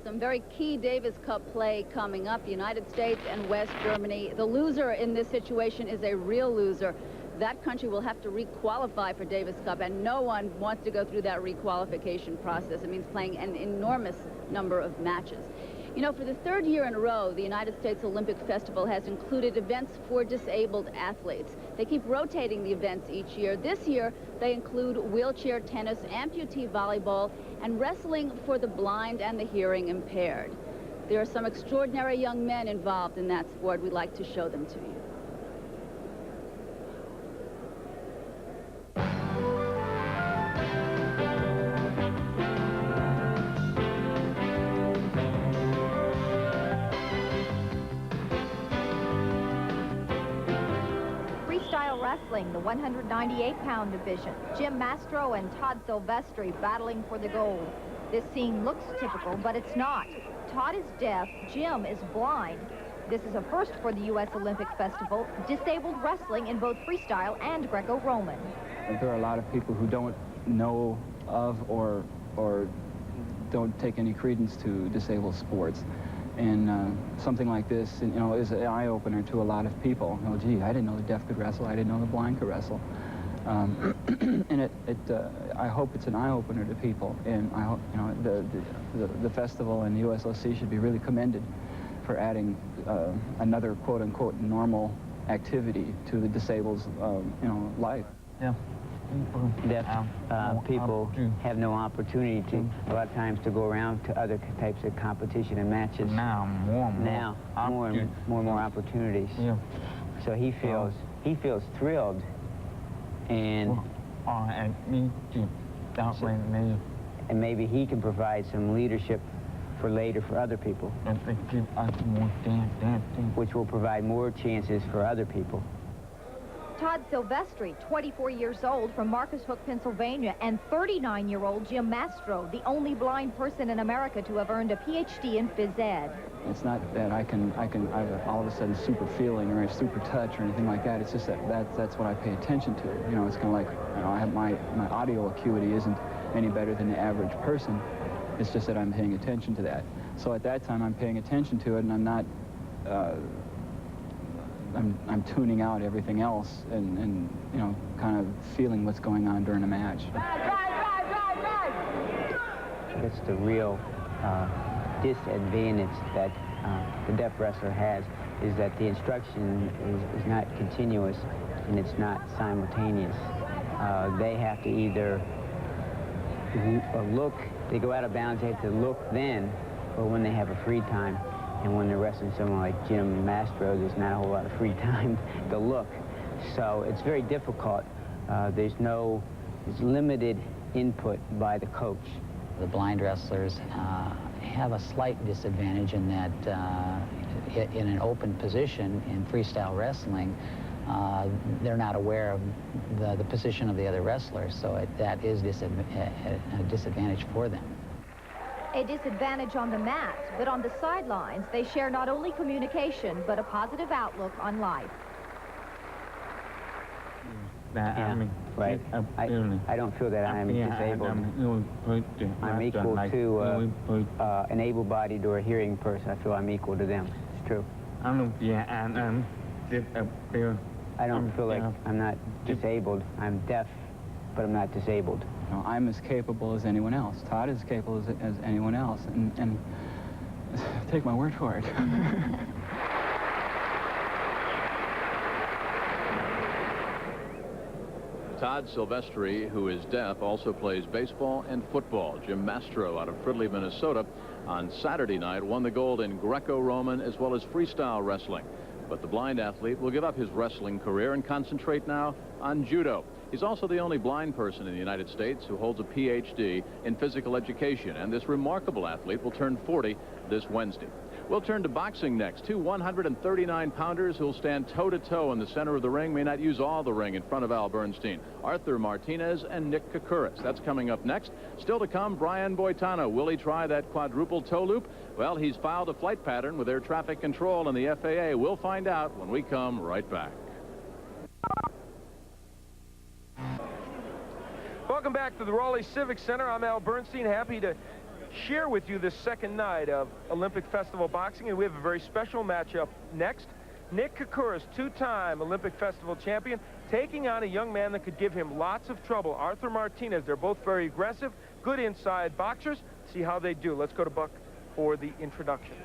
some very key Davis Cup play coming up. The United States and West Germany. The loser in this situation is a real loser. That country will have to re-qualify for Davis Cup, and no one wants to go through that re-qualification process. It means playing an enormous number of matches. You know, for the third year in a row, the United States Olympic Festival has included events for disabled athletes. They keep rotating the events each year. This year, they include wheelchair tennis, amputee volleyball, and wrestling for the blind and the hearing impaired. There are some extraordinary young men involved in that sport. We'd like to show them to you. Wrestling, the 198-pound division. Jim Mastro and Todd Silvestri battling for the gold. This scene looks typical, but it's not. Todd is deaf, Jim is blind. This is a first for the U.S. Olympic Festival, disabled wrestling in both freestyle and Greco-Roman. There are a lot of people who don't know of or don't take any credence to disabled sports. And something like this, you know, is an eye-opener to a lot of people. Oh, gee, I didn't know the deaf could wrestle. I didn't know the blind could wrestle. And I hope it's an eye-opener to people. And I hope, you know, the festival and the USOC should be really commended for adding another quote-unquote normal activity to the disabled, you know, life. Yeah. Deaf people have no opportunity to, a lot of times, to go around to other types of competition and matches. Now more and more opportunities. Yeah. So he feels thrilled, and maybe he can provide some leadership for later for other people, which will provide more chances for other people. Todd Silvestri, 24 years old, from Marcus Hook, Pennsylvania, and 39-year-old Jim Mastro, the only blind person in America to have earned a PhD in phys ed. It's not that I have all of a sudden super feeling or a super touch or anything like that. It's just that's what I pay attention to. You know, it's kind of like, you know, I have my audio acuity isn't any better than the average person. It's just that I'm paying attention to that. So at that time, I'm paying attention to it, and I'm not. I'm tuning out everything else and you know, kind of feeling what's going on during a match. It's the real disadvantage that the deaf wrestler has, is that the instruction is not continuous and it's not simultaneous. They have to either look, they go out of bounds, they have to look then, or when they have a free time. And when they're wrestling someone like Jim Mastro, there's not a whole lot of free time to look. So it's very difficult. There's limited input by the coach. The blind wrestlers have a slight disadvantage in that in an open position in freestyle wrestling, they're not aware of the position of the other wrestlers, so that is a disadvantage for them. A disadvantage on the mat, but on the sidelines, they share not only communication, but a positive outlook on life. Yeah, right. I don't feel that I'm disabled. I'm equal to an able-bodied or a hearing person. I feel I'm equal to them. It's true. I don't feel like I'm not disabled. I'm deaf, but I'm not disabled. You know, I'm as capable as anyone else. Todd is capable as anyone else, and take my word for it. Todd Silvestri, who is deaf, also plays baseball and football. Jim Mastro out of Fridley, Minnesota, on Saturday night won the gold in Greco-Roman as well as freestyle wrestling. But the blind athlete will give up his wrestling career and concentrate now on judo. He's also the only blind person in the United States who holds a PhD in physical education, and this remarkable athlete will turn 40 this Wednesday. We'll turn to boxing next. Two 139-pounders who'll stand toe-to-toe in the center of the ring may not use all the ring in front of Al Bernstein. Arthur Martinez and Nick Kokuris. That's coming up next. Still to come, Brian Boitano. Will he try that quadruple toe loop? Well, he's filed a flight pattern with air traffic control and the FAA. We'll find out when we come right back. Welcome back to the Raleigh Civic Center. I'm Al Bernstein, happy to share with you this second night of Olympic Festival Boxing, and we have a very special matchup next. Nick Koukouras, two-time Olympic Festival champion, taking on a young man that could give him lots of trouble, Arthur Martinez. They're both very aggressive, good inside boxers. See how they do. Let's go to Buck for the introductions.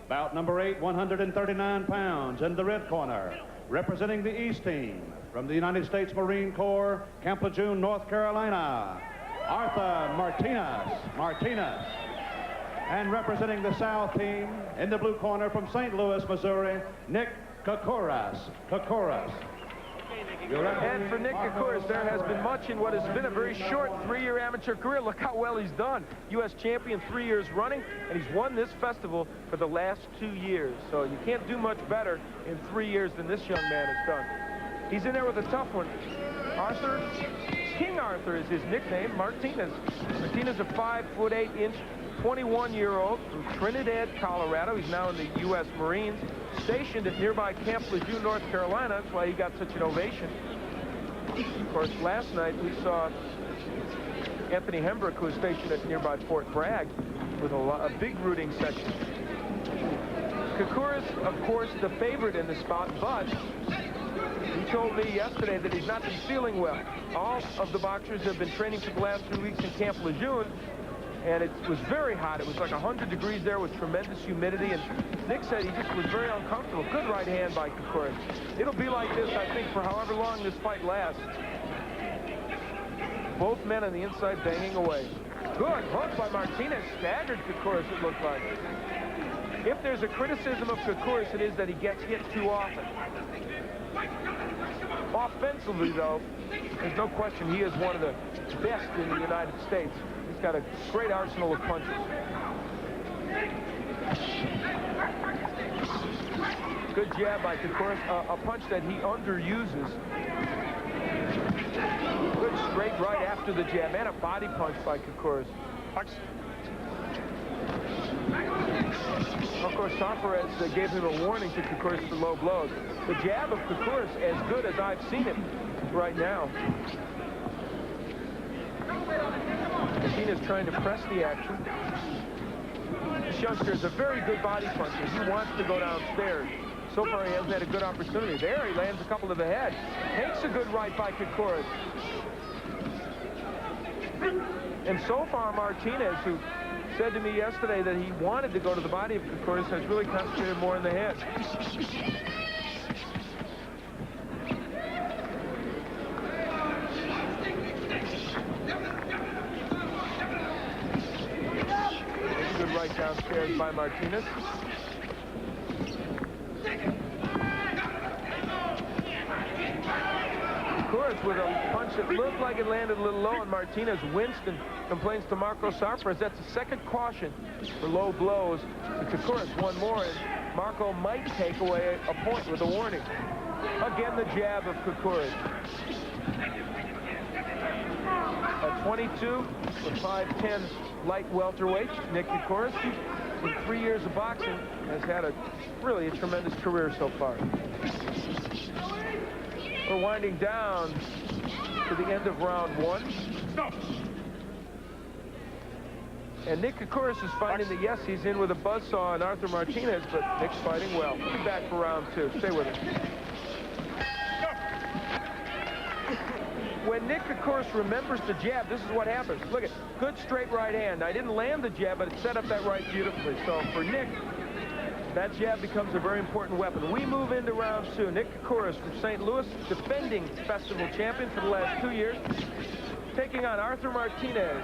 Bout number 8, 139 pounds, in the red corner, representing the East team, from the United States Marine Corps, Camp Lejeune, North Carolina, Arthur Martinez. And representing the South team, in the blue corner, from St. Louis, Missouri, Nick Koukouras. And for Nick Koukouras, there has been much in what has been a very short 3-year amateur career. Look how well he's done. U.S. champion 3 years running, and he's won this festival for the last 2 years. So you can't do much better in 3 years than this young man has done. He's in there with a tough one. King Arthur is his nickname. Martinez is a 5'8" 21-year-old from Trinidad, Colorado. He's now in the U.S. Marines, stationed at nearby Camp Lejeune, North Carolina. That's why he got such an ovation. Of course, last night we saw Anthony Hembrook, who was stationed at nearby Fort Bragg, with a big rooting section. Koukouras, of course, the favorite in the spot, but he told me yesterday that he's not been feeling well. All of the boxers have been training for the last 3 weeks in Camp Lejeune, and it was very hot. It was like 100 degrees there with tremendous humidity, and Nick said he just was very uncomfortable. Good right hand by Koukouras. It'll be like this, I think, for however long this fight lasts. Both men on the inside banging away. Good hook by Martinez. Staggered Koukouras, it looked like. If there's a criticism of Koukouras, it is that he gets hit too often. Offensively, though, there's no question he is one of the best in the United States. He's got a great arsenal of punches. Good jab by Koukouras, a punch that he underuses. Good straight right after the jab, and a body punch by Koukouras. Of course, Sarfaraz gave him a warning to Koukouras for low blows. The jab of Koukouras as good as I've seen it right now. Martinez trying to press the action. This youngster is a very good body puncher. He wants to go downstairs. So far, he hasn't had a good opportunity. There, he lands a couple to the head. Takes a good right by Koukouras. And so far, Martinez, who said to me yesterday that he wanted to go to the body of Koukouras, has really concentrated more in the head. Good right downstairs by Martinez. Koukouras with a punch that looked like it landed a little low, and Martinez winced and complains to Marco Sarfaraz. That's the second caution for low blows to Koukouras. One more, and Marco might take away a point with a warning. Again, the jab of Koukouras. At 22, with 5'10" light welterweight, Nick Koukouras, in 3 years of boxing, has had really a tremendous career so far. We're winding down to the end of round 1. And Nick Koukouras is finding that, yes, he's in with a buzzsaw on Arthur Martinez, but Nick's fighting well. We'll be back for round 2. Stay with us. When Nick Koukouras remembers the jab, this is what happens. Look at good straight right hand. I didn't land the jab, but it set up that right beautifully. So for Nick, that jab becomes a very important weapon. We move into round 2. Nick Koukouras from St. Louis, defending festival champion for the last 2 years, taking on Arthur Martinez,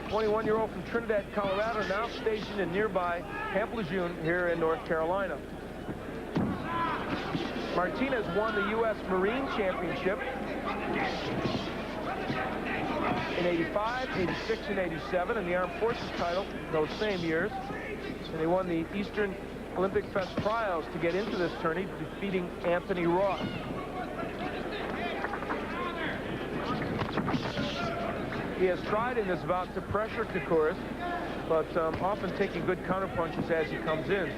21-year-old from Trinidad, Colorado, now stationed in nearby Camp Lejeune here in North Carolina. Martinez won the U.S. Marine Championship in 85, 86, and 87, and the Armed Forces title those same years. And they won the Eastern Olympic Fest trials to get into this tourney, defeating Anthony Ross. He has tried in this bout to pressure Koukouras, but often taking good counterpunches as he comes in.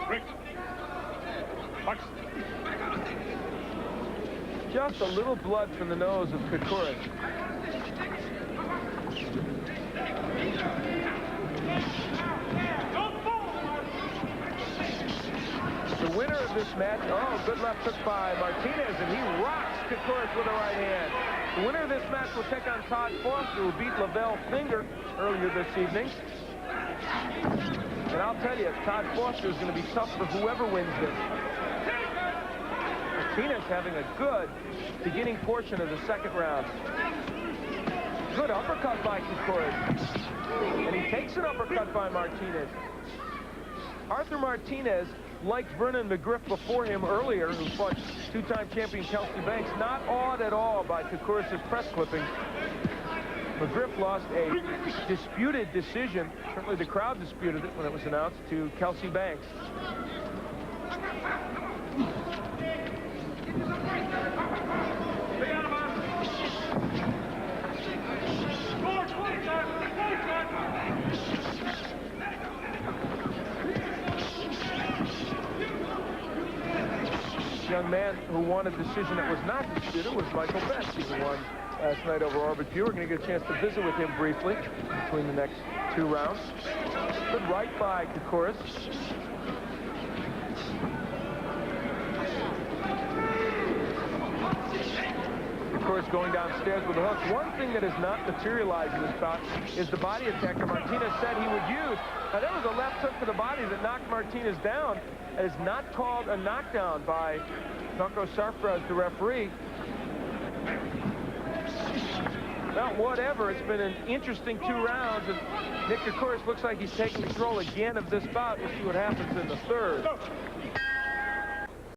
Break. Just a little blood from the nose of Kokoris. The winner of this match, oh, good left hook by Martinez, and he rocks Kokoris with a right hand. The winner of this match will take on Todd Foster, who beat Lavelle Finger earlier this evening. And I'll tell you, Todd Foster is going to be tough for whoever wins this. Martinez having a good beginning portion of the second round. Good uppercut by Kokoris. And he takes an uppercut by Martinez. Arthur Martinez, like Vernon McGriff before him earlier, who fought two-time champion Kelsey Banks, not awed at all by Kokoris' press clippings. McGriff lost a disputed decision, certainly the crowd disputed it when it was announced, to Kelsey Banks. Young man who won a decision that was not disputed was Michael Best. He won last night over Orbit View. We're going to get a chance to visit with him briefly between the next two rounds. Good right by Kokoris. Kokoris going downstairs with a hook. One thing that has not materialized in this bout is the body attack that Martinez said he would use. Now, there was a left hook to the body that knocked Martinez down. It is not called a knockdown by Marco Sarfraz, the referee. Well, whatever. It's been an interesting 2 rounds, and Nick Kokoris looks like he's taking control again of this bout. We'll see what happens in the third.